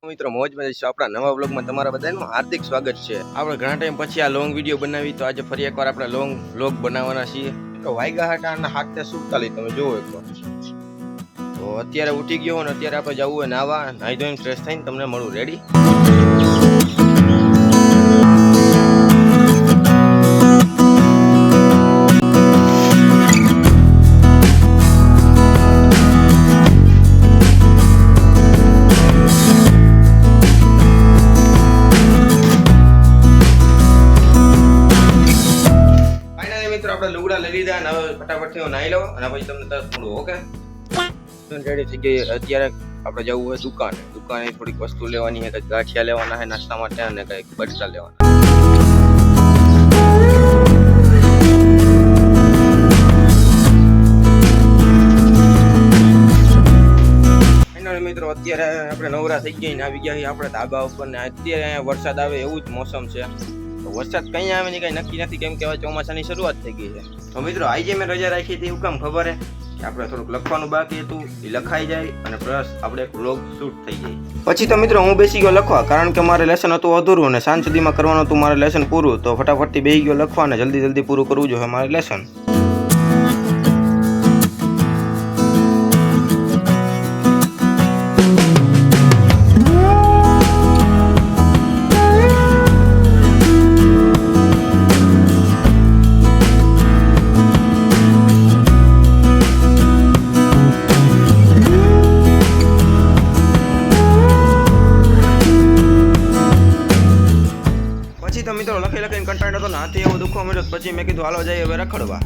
મિત્રો મોજમાં જઈશું આપણા નવા વ્લોગમાં તમારા બધાનું હાર્દિક સ્વાગત છે। આપણે ઘણા ટાઈમ પછી આ લોંગ વિડીયો બનાવી તો આજે ફરી એકવાર આપણે લોંગ વ્લોગ બનાવવાના છીએ। તો વાગ્યા હતા અને 7:47 તમે જોવો એકવાર। તો અત્યારે ઉઠી ગયો અને અત્યારે આપણે જવું હોય નાવા, નાહી ધોઈને ફ્રેશ થઈને તમને મળું રેડી। લુગડા લઈ લીધા અને હવે ફટાફટ થી નાહી લો અને પછી તમને તરત મળું। ઓકે રેડી થઈ ગઈ। અત્યારે આપણે જવું હોય દુકાને થોડીક વસ્તુ લેવાની છે, કંઈક ગાંઠિયા લેવાના છે નાસ્તા માટે અને કંઈક બટકા લેવાના। ફાઇનલી મિત્રો અત્યારે આપણે નવરા થઈ ગયા ને આવી ગયા આપણે ધાબા ઉપર ને અત્યારે અહીંયા વરસાદ આવે એવું જ મોસમ છે। વરસાદ કઈ આવે ને કઈ નક્કી નથી કેમ કે હવે ચોમાસાની શરૂઆત થઈ ગઈ છે। તો મિત્રો આજે મેં રજા રાખી હતી એવું કામ ખબર હે કે આપણે થોડુંક લખવાનું બાકી હતું, એ લખાઈ જાય અને પ્લસ આપણે એક વ્લોગ શૂટ થઈ જાય। પછી તો મિત્રો હું બેસી ગયો લખવા કારણ કે મારે લેસન હતું અધૂરું અને સાંજ સુધીમાં કરવાનું હતું મારે લેસન પૂરું। તો ફટાફટથી બેસી ગયો લખવા અને જલ્દી પૂરું કરવું જોઈએ મારે લેસન। તો મિત્રો લખીને કંટાળો હતો ને હાથે એવો દુખવા મળ્યો પછી મેં કીધું હાલો જઈએ હવે રખડવા।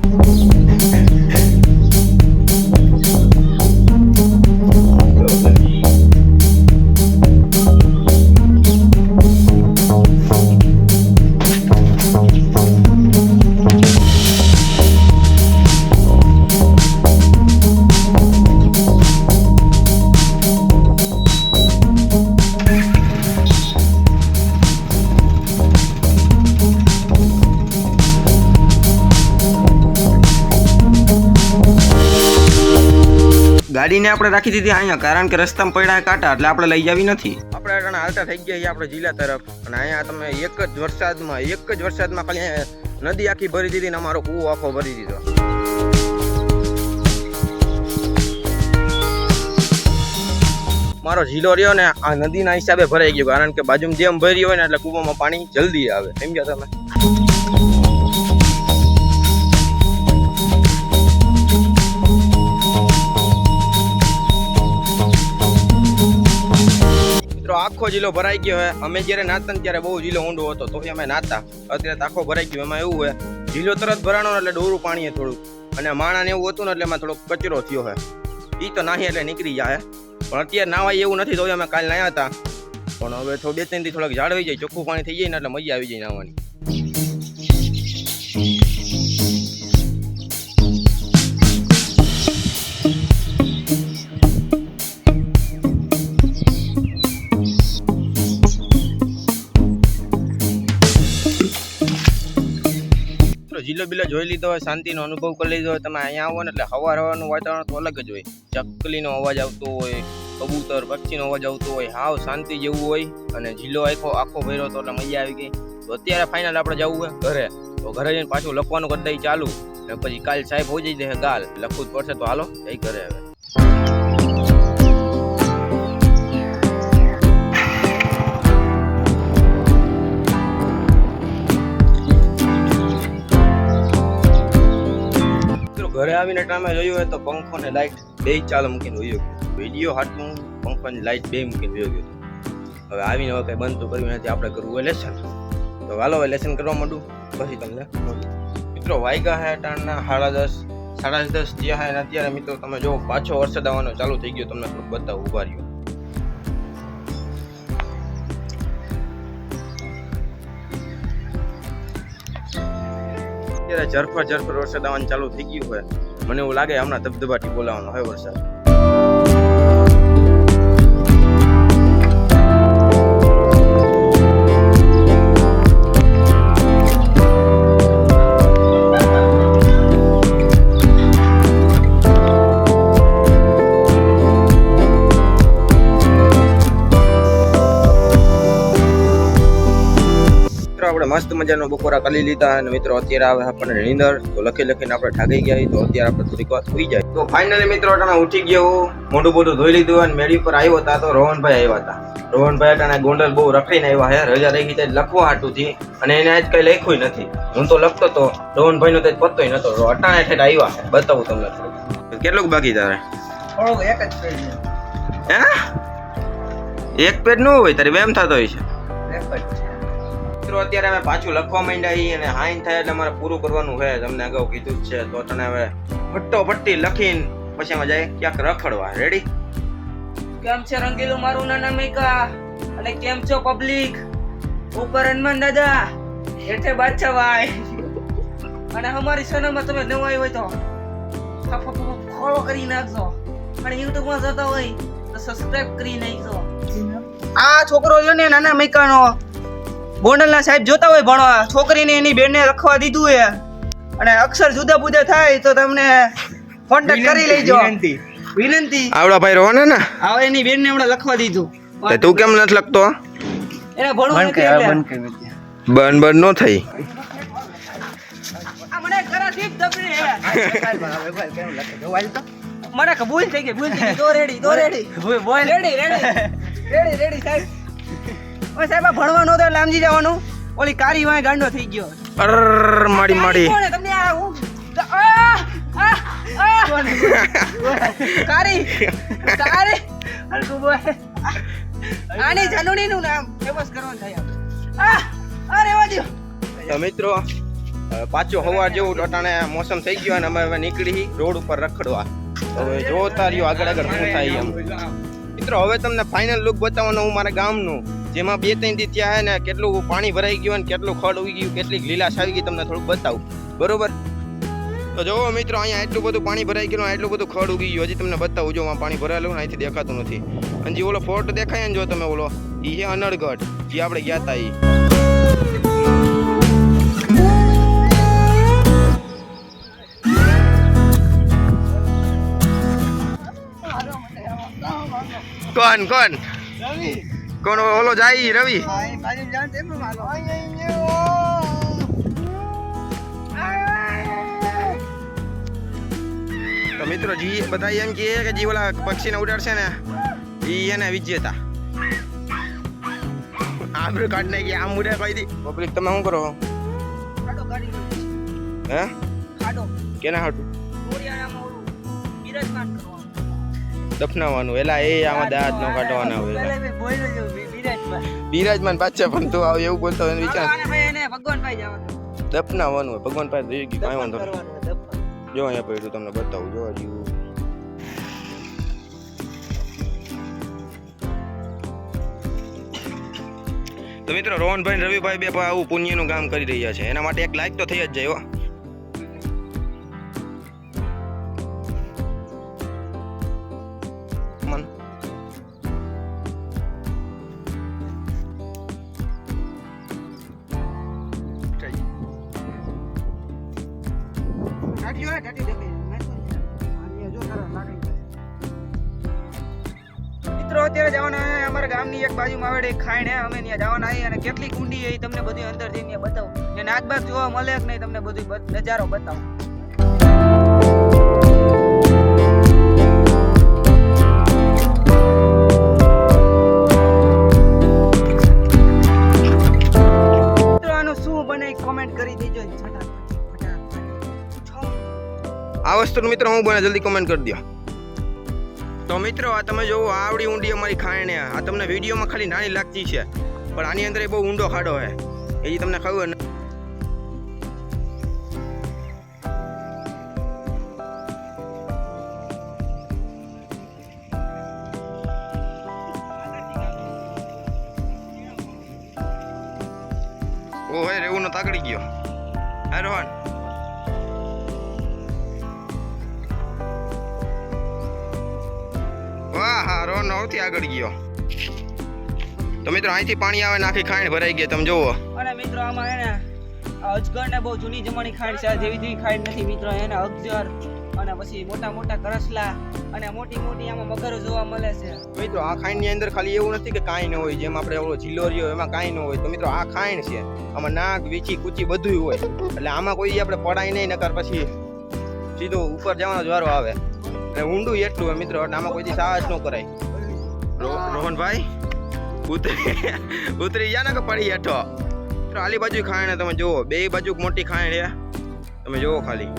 ગાડીને આપણે રાખી દીધી અહીંયા કારણ કે રસ્તામાં પડ્યા કાંટા એટલે આપણે લઈ જાવી નથી। આપણે હાલતા થઈ ગયા આપણે જિલ્લા તરફ અને અહીંયા તમે એક જ વરસાદમાં ખાલી નદી આખી ભરી દીધી ને અમારો કૂવો આખો ભરી દીધો। મારો ઝીલો રહ્યો ને આ નદીના હિસાબે ભરાઈ ગયો કારણ કે બાજુમાં જેમ ભરી હોય ને એટલે કૂવામાં પાણી જલ્દી આવે, સમજ્યા તમે? આખો જિલ્લો ભરાઈ ગયો હોય। અમે જયારે નાતા ને ત્યારે બહુ જિલ્લો ઊંડો હતો તો અમે નાતા, અત્યારે આખો ભરાઈ ગયો। એમાં એવું હોય જિલ્લો તરત ભરાણો એટલે ડોરું પાણી થોડુંક અને માણા ને એવું હતું ને એટલે એમાં થોડોક કચરો થયો હોય, એ તો નાહી એટલે નીકળી જાય। પણ અત્યારે નાવાય એવું નથી તો અમે કાલ નાહ્યા હતા પણ હવે તો 2-3 દી થોડાક ઝાડ આવી જાય, ચોખ્ખું પાણી થઈ જાય ને એટલે મજા આવી જાય નાહવાની। જિલ્લો બિલ્લો જોઈ લીધો હોય, શાંતિનો અનુભવ કરી લીધો હોય તમે અહીંયા આવો ને એટલે હવારનું વાતાવરણ તો અલગ જ હોય। ચકલીનો અવાજ આવતો હોય, કબૂતર પક્ષીનો અવાજ આવતો હોય, હાવ શાંતિ જેવું હોય અને જિલ્લો આખો ભર્યો હતો એટલે મજા આવી ગઈ। તો અત્યારે ફાઇનલ આપણે જવું હોય ઘરે, તો ઘરે જઈને પાછું લખવાનું કરી દઈ ચાલુ ને પછી કાલ સાહેબ હોઈ જઈ દે ગાલ લખવું જ પડશે। તો હાલો જઈ ઘરે હવે। ઘરે આવીને ટાઈમે જોયું હોય તો પંખો ને લાઇટ બે ચાલુ મૂકીને વયો ગયો, વિડીયો હાથનું પંખો ની લાઇટ બે મૂકીને વયો ગયો। હવે આવીને હવે કઈ બંધ તો કર્યું નથી, આપણે કરવું હોય લેસન। તો હાલો હવે લેસન કરવા માંડું પછી તમને મિત્રો વાગ્યા હે ટાણના 10:30 થયા હે અને અત્યારે મિત્રો તમે જો પાછો વરસાદ આવવાનો ચાલુ થઈ ગયો, તમને થોડુંક બતાવું ઉભા રહ્યો। અત્યારે ઝરફર વરસાદ આવવાનું ચાલુ થઈ ગયું હોય, મને એવું લાગે હમણાં ધબધબાટી બોલાવવાનો હોય વરસાદ। આપણે મસ્ત મજાનો બપોરા કરી લીધા અને મિત્રો અત્યારે આવે આપણને નીંદર તો લખીને આપણે ઠાકી ગયા તો અત્યારે આપણે થોડીક વાર સુઈ જાય તો ફાઇનલી મિત્રો અટાણે ઉઠી ગયો મોઢું બોઢું ધોઈ લીધું અને મેળી પર આવ્યો હતા તો રોહનભાઈ આવ્યા હતા રોહનભાઈ અટાણે ગોંડલ બહુ રખડીને આવ્યા હે રજા રહી ગઈ લખવા હાટું થી અને એને આજ કઈ લખ્યું નથી હું તો લખતો તો રોહનભાઈ નો તો પત્તોય નતો અટાણે ઠેઠ આવ્યા છે બતાવું તમને થોડું કેટલું બાકી તારે એક જ પેજ હે એક પેજ નું હોય તારી એમ થતો હોય છે મિત્રો અત્યારે અમે પાછું લખવા માંડ્યા અને હાઈન થાય એટલે અમારે પૂરું કરવાનું છે તમને અગાઉ કીધું જ છે તો તને હવે ફટ્ટી લખીને પછી અમે જાય ક્યાંક રખડવા રેડી કેમ છે રંગીલું મારું નાના મેકા અને કેમ છો પબ્લિક ઉપર હનુમાન દાદા હેઠે બાદશાહ ભાઈ અને અમારી ચેનલમાં તમે નવા હોય તો ફોલો કરી નાખજો અને YouTube માં જતા હોય તો સબસ્ક્રાઇબ કરી નાખજો આ છોકરો જો ને નાના મેકાનો ગોંડલના સાહેબ જોતા હોય ભણવા છોકરીને એની બેનને લખવા દીધું હે અને અક્ષર જુદા જુદા થાય તો તમને કોન્ટેક્ટ કરી લેજો વિનંતી આવડા ભાઈ રોને ને હવે એની બેનને હમણાં લખવા દીધું તે તું કેમ નથી લખતો એને ભણવું નથી બન નો થઈ આ મને ખરાબ દબડી હે મને ભૂલ થઈ ગઈ તો રેડી બોલ રેડી સાહેબ ઓય સાહેબ આ ભણવા નો તો લામજી જવાનું ઓલી કારી વાય ગાંડો થઈ ગયો અર માડી કોને તમને આ હું કારી હલકુ બોય આની જનુની નું નામ ફેમસ કરવાનું થાય અરે વાજો તો મિત્રો પાછો હવાર જેવું અટાણે મોસમ થઈ ગયો અને અમે હવે નીકળી રોડ ઉપર રખડવા હવે જોતા રહ્યો આગળ શું થાય એમ મિત્રો હવે તમને ફાઇનલ લુક બતાવવાનો હું મારા ગામનું જેમાં 2-3 દી થયા છે ને કેટલું પાણી ભરાઈ ગયું અને કેટલું ખડ ઉગી ગયું કેટલી લીલાશ આવી ગઈ તમને થોડુંક બતાવું બરોબર તો જોવો મિત્રો અહીંયા એટલું બધું પાણી ભરાઈ ગયું એટલું બધું ખડ ઉગી ગયું હજી તમને બતાવું જો પાણી ભરાયેલું ને અહીંથી દેખાતું નથી અને જે ઓલો ફોર્ટ દેખાય ને જો તમે ઓલો એ છે અનળગઢ જે આપણે ગયા હતા એ કોણ ઓલો જાય રવિ તો મિત્રો જી બધા એમ કહે કે જે ઓલા પક્ષીને ઉડાડશે ને ઈ એને વિજેતા આબરૂ કાઢ નાખી આમ ઉડે કહી દી પબ્લિક તમે શું કરો હે કેના હાટું દફનાવાનું એલા એ આમાં દાંત ન કાઢવાના હોય બિરાજમાન પાછા પણ તું આવ એવું બોલતો હોય વિચાર દફનાવાનું હોય ભગવાન પાસે જોઈ ગયું કાંઈ વાંધો જો અહીંયા પડ્યું તમને બતાવું જો હજી તો મિત્રો રોહનભાઈ રવિભાઈ બે આવું પુણ્યનું કામ કરી રહ્યા છે એના માટે એક લાઈક તો થઈ જ જાય હો મિત્રો અત્યારે જવાના અમારા ગામની એક બાજુમાં આવેલી એક ખાણ હે અમે ત્યાં જવાના આવી અને કેટલી ઊંડી એ તમને બધું અંદર જઈને બતાવું ને નાગબાગ જોવા મળે કે નહીં તમને બધું નજારો બતાવું મિત્રો આનું શું બને કોમેન્ટ કરી દેજો આ વસ્તુનું મિત્રો હું બને જલ્દી કોમેન્ટ કરી દો તો મિત્રો આ તમે જોવો આવડી ઊંડી અમારી ખાણ આ તમને વિડીયોમાં ખાલી નાની લાગતી છે પણ આની અંદર એ બહુ ઊંડો ખાડો છે એ તમને ખબર ને ઓ હે રેવું નો તાકડી ગયો હે રોહન રોહન નવથી આગળ ગયો તો મિત્રો અહીંથી પાણી આવે નાખી ખાણ ભરાઈ ગઈ તમે જોવો અને મિત્રો આમાં હે ને અજગર ને બહુ જૂની જમાની ખાણ છે જેવી ખાણ નથી મિત્રો એને અજગર અને પછી મોટા મોટા કરસલા અને મોટી મોટી આમાં મગરો જોવા મળે છે. મિત્રો આ ખાઈણ ની અંદર ખાલી એવું નથી કે કાંઈ ન હોય, જેમ આપણે ઓલો જિલોરિયો એમાં કાંઈ ન હોય. તો મિત્રો આ ખાઈણ છે, આમાં નાગ વીછી કૂચી બધું હોય, એટલે આમાં કોઈ આપણે પડાય નહીં, નકર પછી સીધો ઉપર જવાનો જ વારો આવે. એટલે ઊંડું એટલું હોય મિત્રો, એટલે આમાં કોઈ સાહસ ન કરાય. રોહનભાઈ ઉતરી ગયા ને કે પડી હેઠો. આલી બાજુ ખાણ તમે જુઓ, બે બાજુ મોટી ખાણ છે, તમે જુઓ ખાલી.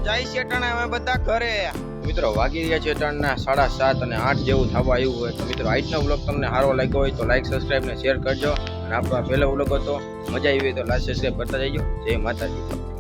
જય શેટાણા અમે બધા ઘરે. મિત્રો વાગી રહ્યા છે ટાણના 7:30 અને 8 જેવું થવા આવ્યું હોય. તો મિત્રો આજનો વ્લોગ તમને સારો લાગ્યો હોય તો લાઈક સબસ્ક્રાઈબ ને શેર કરજો. અને આપણો પહેલો વ્લોગ હતો, મજા આવી હોય તો લાઈક સબસ્ક્રાઈબ કરતા જજો. જય માતાજી.